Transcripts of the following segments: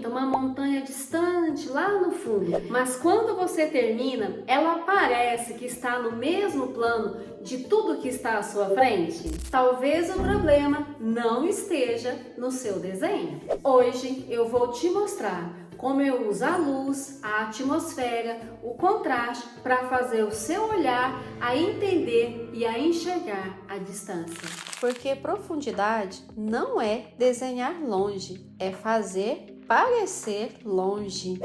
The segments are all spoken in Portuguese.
pinta uma montanha distante lá no fundo, mas quando você termina, ela parece que está no mesmo plano de tudo que está à sua frente? Talvez o problema não esteja no seu desenho. Hoje eu vou te mostrar como eu uso a luz, a atmosfera, o contraste para fazer o seu olhar a entender e a enxergar a distância. Porque profundidade não é desenhar longe, é fazer parecer longe.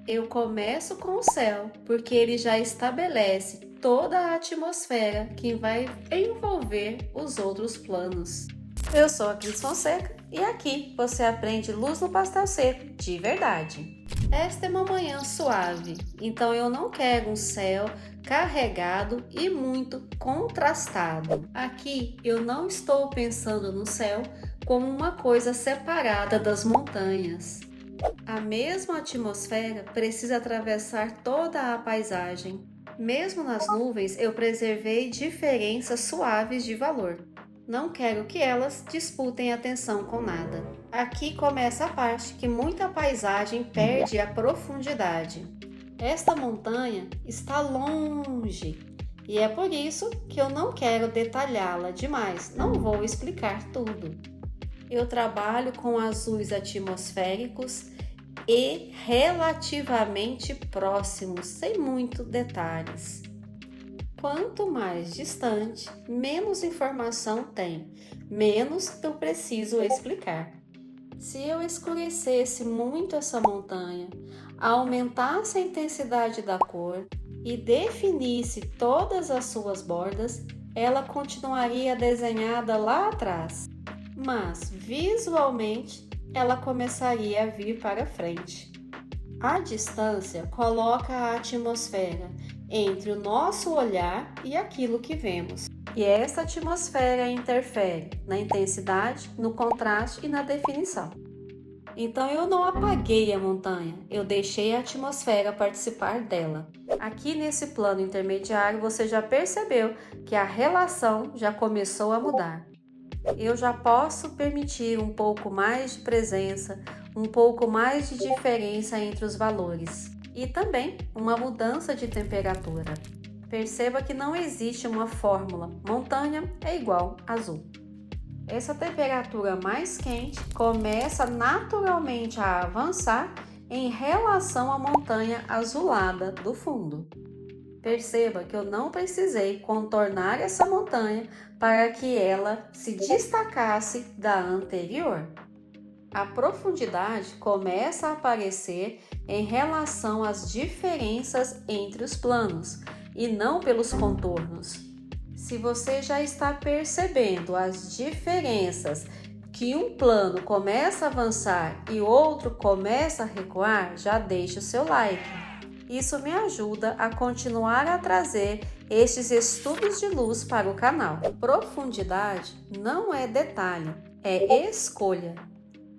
Eu começo com o céu, porque ele já estabelece toda a atmosfera que vai envolver os outros planos. Eu sou a Cris Fonseca e aqui você aprende luz no pastel seco de verdade. Esta é uma manhã suave, então eu não quero um céu carregado e muito contrastado. Aqui eu não estou pensando no céu como uma coisa separada das montanhas. A mesma atmosfera precisa atravessar toda a paisagem. Mesmo nas nuvens, eu preservei diferenças suaves de valor. Não quero que elas disputem atenção com nada. Aqui começa a parte que muita paisagem perde a profundidade. Esta montanha está longe e é por isso que eu não quero detalhá-la demais, não vou explicar tudo. Eu trabalho com azuis atmosféricos e relativamente próximos, sem muitos detalhes. Quanto mais distante, menos informação tem, menos eu preciso explicar. Se eu escurecesse muito essa montanha, aumentasse a intensidade da cor e definisse todas as suas bordas, ela continuaria desenhada lá atrás, mas visualmente ela começaria a vir para frente. A distância coloca a atmosfera entre o nosso olhar e aquilo que vemos. E essa atmosfera interfere na intensidade, no contraste e na definição. Então eu não apaguei a montanha, eu deixei a atmosfera participar dela. Aqui nesse plano intermediário você já percebeu que a relação já começou a mudar. Eu já posso permitir um pouco mais de presença, um pouco mais de diferença entre os valores e também uma mudança de temperatura. Perceba que não existe uma fórmula, montanha é igual azul. Essa temperatura mais quente começa naturalmente a avançar em relação à montanha azulada do fundo. Perceba que eu não precisei contornar essa montanha para que ela se destacasse da anterior. A profundidade começa a aparecer em relação às diferenças entre os planos e não pelos contornos. Se você já está percebendo as diferenças, que um plano começa a avançar e outro começa a recuar, já deixe o seu like. Isso me ajuda a continuar a trazer estes estudos de luz para o canal. Profundidade não é detalhe, é escolha.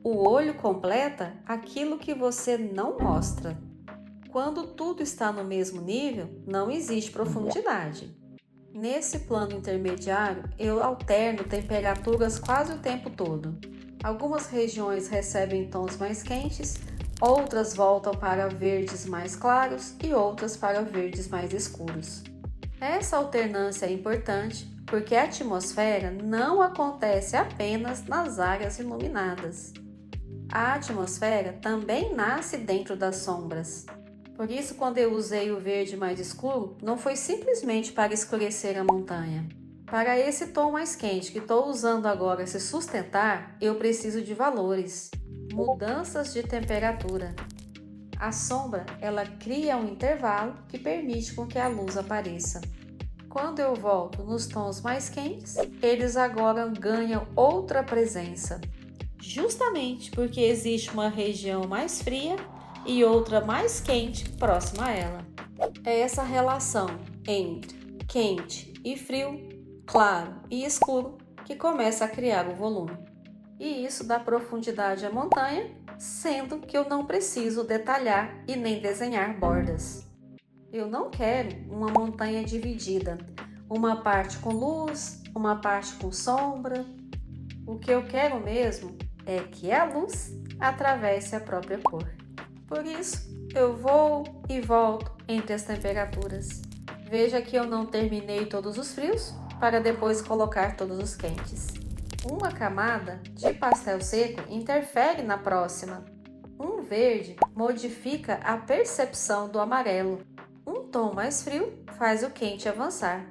O olho completa aquilo que você não mostra. Quando tudo está no mesmo nível, não existe profundidade. Nesse plano intermediário, eu alterno temperaturas quase o tempo todo. Algumas regiões recebem tons mais quentes, outras voltam para verdes mais claros e outras para verdes mais escuros. Essa alternância é importante porque a atmosfera não acontece apenas nas áreas iluminadas. A atmosfera também nasce dentro das sombras. Por isso, quando eu usei o verde mais escuro, não foi simplesmente para escurecer a montanha. Para esse tom mais quente que estou usando agora se sustentar, eu preciso de valores, mudanças de temperatura. A sombra, ela cria um intervalo que permite com que a luz apareça. Quando eu volto nos tons mais quentes, eles agora ganham outra presença. Justamente porque existe uma região mais fria e outra mais quente próxima a ela. É essa relação entre quente e frio, claro e escuro que começa a criar o volume. E isso dá profundidade à montanha, sendo que eu não preciso detalhar e nem desenhar bordas. Eu não quero uma montanha dividida, uma parte com luz, uma parte com sombra. O que eu quero mesmo é que a luz atravesse a própria cor. Por isso, eu vou e volto entre as temperaturas. Veja que eu não terminei todos os frios para depois colocar todos os quentes. Uma camada de pastel seco interfere na próxima. Um verde modifica a percepção do amarelo. Um tom mais frio faz o quente avançar.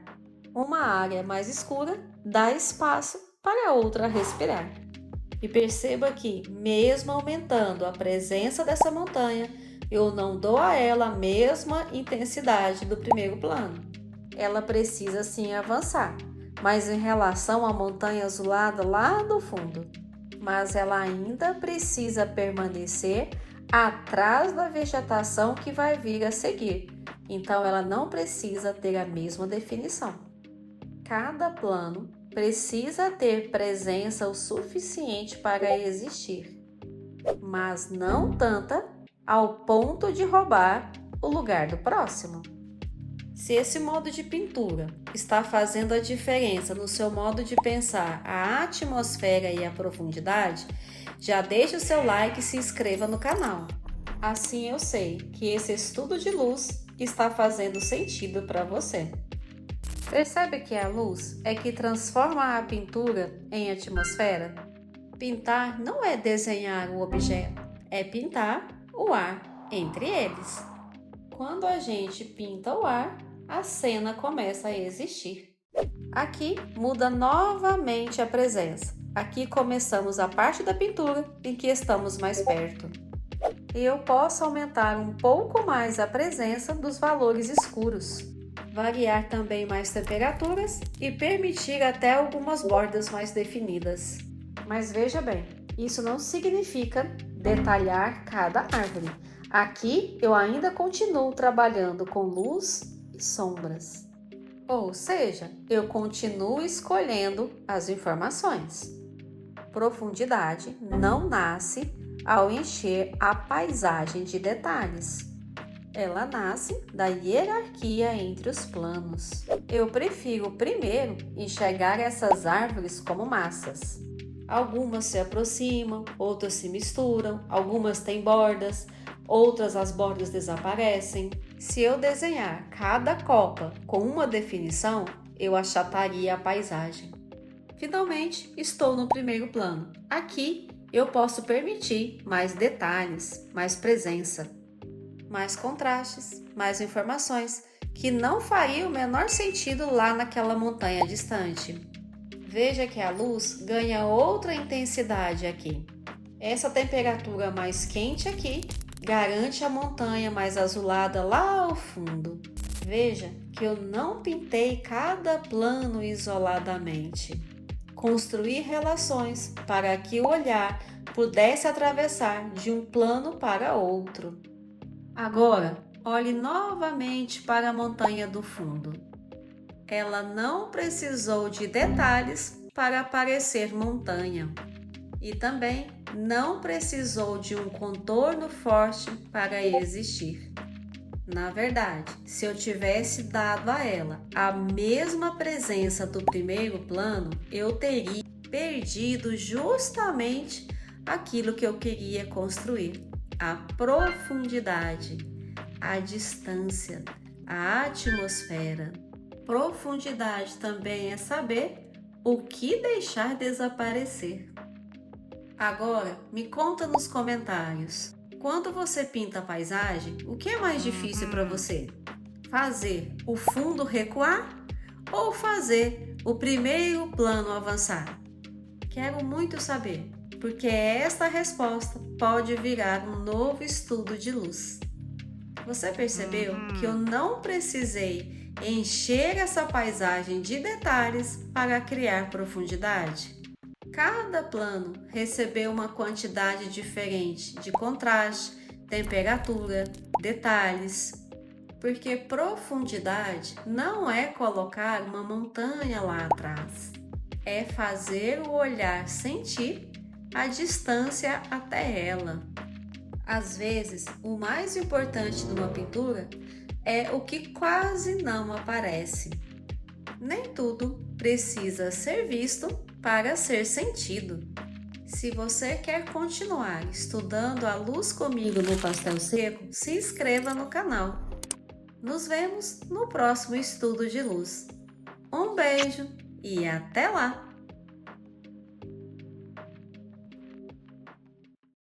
Uma área mais escura dá espaço para a outra respirar. E perceba que, mesmo aumentando a presença dessa montanha, eu não dou a ela a mesma intensidade do primeiro plano. Ela precisa sim avançar, mas em relação à montanha azulada lá do fundo. Mas ela ainda precisa permanecer atrás da vegetação que vai vir a seguir. Então ela não precisa ter a mesma definição. Cada plano precisa ter presença o suficiente para existir, mas não tanta ao ponto de roubar o lugar do próximo. Se esse modo de pintura está fazendo a diferença no seu modo de pensar a atmosfera e a profundidade, já deixe o seu like e se inscreva no canal. Assim eu sei que esse estudo de luz está fazendo sentido para você. Percebe que a luz é que transforma a pintura em atmosfera? Pintar não é desenhar o objeto, é pintar o ar entre eles. Quando a gente pinta o ar, a cena começa a existir. Aqui muda novamente a presença. Aqui começamos a parte da pintura em que estamos mais perto. E eu posso aumentar um pouco mais a presença dos valores escuros, variar também mais temperaturas e permitir até algumas bordas mais definidas. Mas veja bem, isso não significa detalhar cada árvore. Aqui eu ainda continuo trabalhando com luz e sombras. Ou seja, eu continuo escolhendo as informações. Profundidade não nasce ao encher a paisagem de detalhes. Ela nasce da hierarquia entre os planos. Eu prefiro primeiro enxergar essas árvores como massas. Algumas se aproximam, outras se misturam, algumas têm bordas, outras as bordas desaparecem. Se eu desenhar cada copa com uma definição, eu achataria a paisagem. Finalmente, estou no primeiro plano. Aqui, eu posso permitir mais detalhes, mais presença, mais contrastes, mais informações, que não faria o menor sentido lá naquela montanha distante. Veja que a luz ganha outra intensidade aqui. Essa temperatura mais quente aqui garante a montanha mais azulada lá ao fundo. Veja que eu não pintei cada plano isoladamente. Construí relações para que o olhar pudesse atravessar de um plano para outro. Agora, olhe novamente para a montanha do fundo. Ela não precisou de detalhes para parecer montanha. E também não precisou de um contorno forte para existir. Na verdade, se eu tivesse dado a ela a mesma presença do primeiro plano, eu teria perdido justamente aquilo que eu queria construir: a profundidade, a distância, a atmosfera. Profundidade também é saber o que deixar desaparecer. Agora, me conta nos comentários. Quando você pinta a paisagem, o que é mais difícil para você? Fazer o fundo recuar ou fazer o primeiro plano avançar? Quero muito saber, porque esta resposta pode virar um novo estudo de luz. Você percebeu que eu não precisei encher essa paisagem de detalhes para criar profundidade? Cada plano recebeu uma quantidade diferente de contraste, temperatura, detalhes, porque profundidade não é colocar uma montanha lá atrás, é fazer o olhar sentir a distância até ela. Às vezes, o mais importante de uma pintura é o que quase não aparece. Nem tudo precisa ser visto para ser sentido. Se você quer continuar estudando a luz comigo no pastel seco, se inscreva no canal. Nos vemos no próximo estudo de luz. Um beijo e até lá!